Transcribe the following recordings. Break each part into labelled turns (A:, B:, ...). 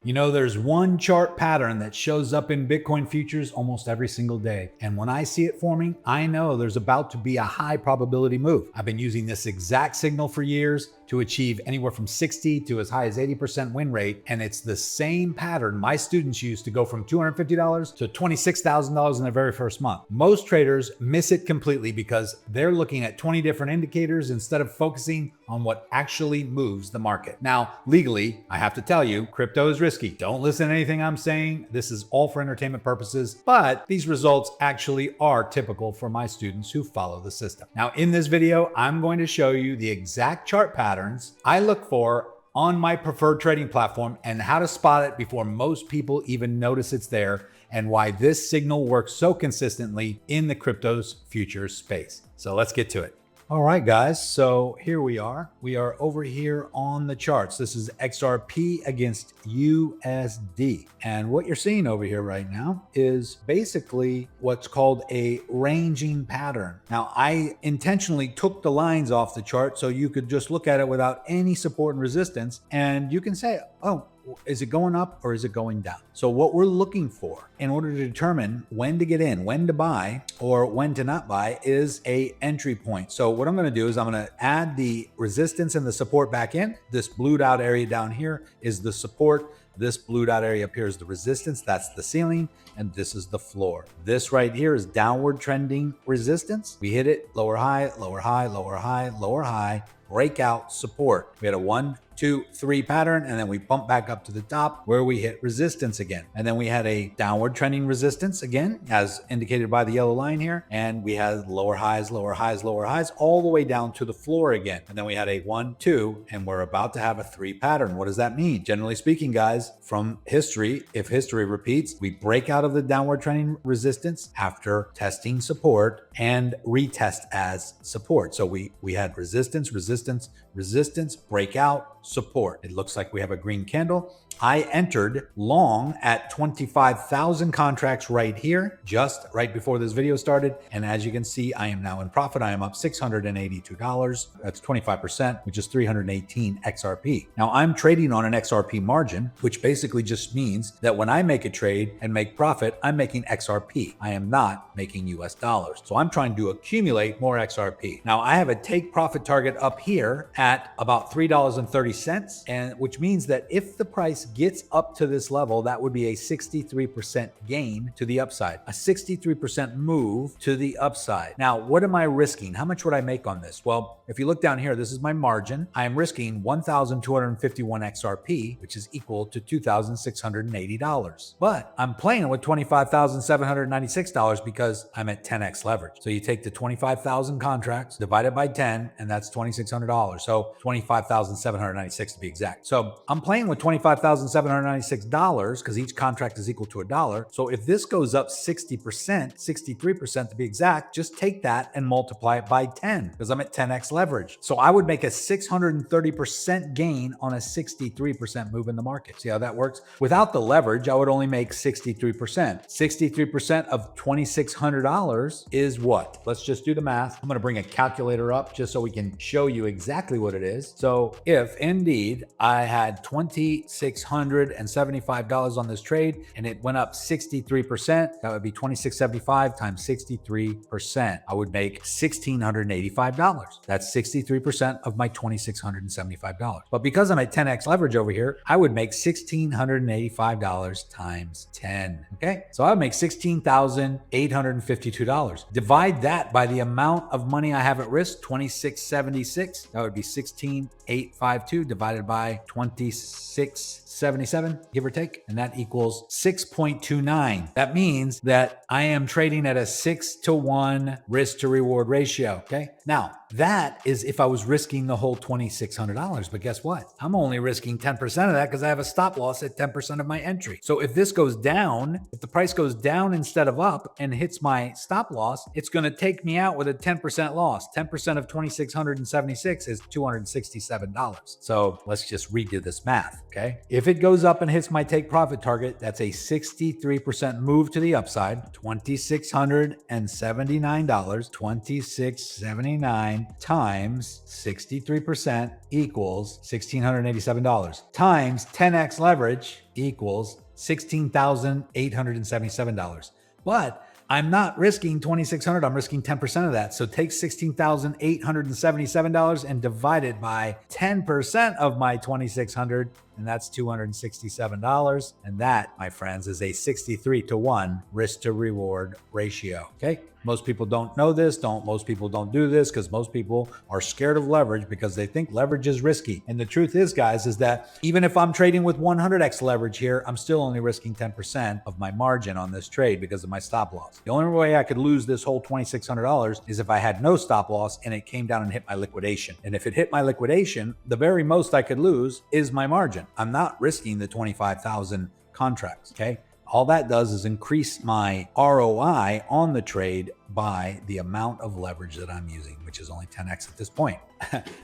A: You know, there's one chart pattern that shows up in Bitcoin futures almost every single day. And when I see it forming, I know there's about to be a high probability move. I've been using this exact signal for years to achieve anywhere from 60 to as high as 80% win rate. And it's the same pattern my students use to go from $250 to $26,000 in their very first month. Most traders miss it completely because they're looking at 20 different indicators instead of focusing on what actually moves the market. Now, legally, I have to tell you, crypto is risky. Don't listen to anything I'm saying. This is all for entertainment purposes, but these results actually are typical for my students who follow the system. Now, in this video, I'm going to show you the exact chart patterns I look for on my preferred trading platform and how to spot it before most people even notice it's there, and why this signal works so consistently in the crypto's futures space. So let's get to it. All right, guys, so here we are. We are over here on the charts. This is XRP against USD. And what you're seeing over here right now is basically what's called a ranging pattern. Now, I intentionally took the lines off the chart so you could just look at it without any support and resistance, and you can say, oh, is it going up or is it going down? So what we're looking for in order to determine when to get in, when to buy, or when to not buy is a entry point. So what I'm going to do is I'm going to add the resistance and the support back in. This blued out area down here is the support. This blued out area up here is the resistance. That's the ceiling. And this is the floor. This right here is downward trending resistance. We hit it, lower high, lower high, lower high, lower high, breakout, support. We had a 1, 2, 3 pattern, and then we bump back up to the top where we hit resistance again. And then we had a downward trending resistance again, as indicated by the yellow line here. And we had lower highs, lower highs, lower highs, all the way down to the floor again. And then we had a 1, 2, and we're about to have a 3 pattern. What does that mean? Generally speaking, guys, from history, if history repeats, we break out of the downward trending resistance after testing support and retest as support. So we had resistance, resistance, resistance, breakout, support. It looks like we have a green candle. I entered long at 25,000 contracts right here, just right before this video started. And as you can see, I am now in profit. I am up $682. That's 25%, which is 318 XRP. Now I'm trading on an XRP margin, which basically just means that when I make a trade and make profit, I'm making XRP. I am not making US dollars. So I'm trying to accumulate more XRP. Now I have a take profit target up here at about $3.30, and which means that if the price gets up to this level, that would be a 63% gain to the upside, a 63% move to the upside. Now, what am I risking? How much would I make on this? Well, if you look down here, this is my margin. I am risking 1,251 XRP, which is equal to $2,680. But I'm playing with $25,796 because I'm at 10x leverage. So you take the 25,000 contracts divided by 10, and that's $2,600. So $25,796 to be exact. So I'm playing with $25,796 because each contract is equal to $1. So if this goes up 60%, 63% to be exact, just take that and multiply it by 10 because I'm at 10x leverage. So I would make a 630% gain on a 63% move in the market. See how that works? Without the leverage, I would only make 63%. 63% of $2,600 is what? Let's just do the math. I'm going to bring a calculator up just so we can show you exactly what it is. So if indeed I had $2,675 on this trade and it went up 63%, that would be $2,675 times 63%. I would make $1,685. That's 63% of my $2,675. But because I'm at 10x leverage over here, I would make $1,685 times 10. Okay, so I would make $16,852. Divide that by the amount of money I have at risk, $2,676. That would be $16,852 divided by 2677, give or take, and that equals 6.29. That means that I am trading at a 6-to-1 risk to reward ratio. Okay, now that is if I was risking the whole $2,600, but guess what? I'm only risking 10% of that because I have a stop loss at 10% of my entry. So if this goes down, if the price goes down instead of up and hits my stop loss, it's going to take me out with a 10% loss. 10% of 2,676 is $267. So let's just redo this math. Okay, if it goes up and hits my take profit target, that's a 63% move to the upside. $2,679, $2,679 $1,689 times 63% equals $1,687 times 10x leverage equals $16,877. But I'm not risking $2,600. I'm risking 10% of that. So take $16,877 and divide it by 10% of my $2,600, and that's $267. And that, my friends, is a 63-to-1 risk to reward ratio. Okay. Most people don't know this. Most people don't do this because most people are scared of leverage because they think leverage is risky. And the truth is, guys, is that even if I'm trading with 100x leverage here, I'm still only risking 10% of my margin on this trade because of my stop loss. The only way I could lose this whole $2,600 is if I had no stop loss and it came down and hit my liquidation. And if it hit my liquidation, the very most I could lose is my margin. I'm not risking the 25,000 contracts. Okay. All that does is increase my ROI on the trade by the amount of leverage that I'm using, which is only 10x at this point.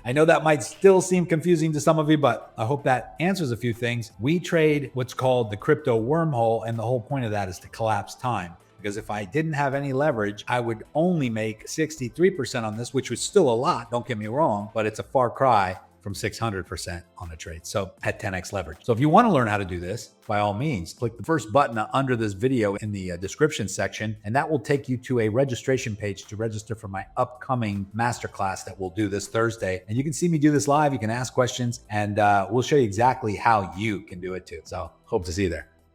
A: I know that might still seem confusing to some of you, but I hope that answers a few things. We trade what's called the crypto wormhole, and the whole point of that is to collapse time. Because if I didn't have any leverage, I would only make 63% on this, which was still a lot, don't get me wrong, but it's a far cry from 600% on a trade. So at 10x leverage. So if you want to learn how to do this, by all means, click the first button under this video in the description section, and that will take you to a registration page to register for my upcoming masterclass that we'll do this Thursday. And you can see me do this live. You can ask questions, and we'll show you exactly how you can do it too. So hope to see you there.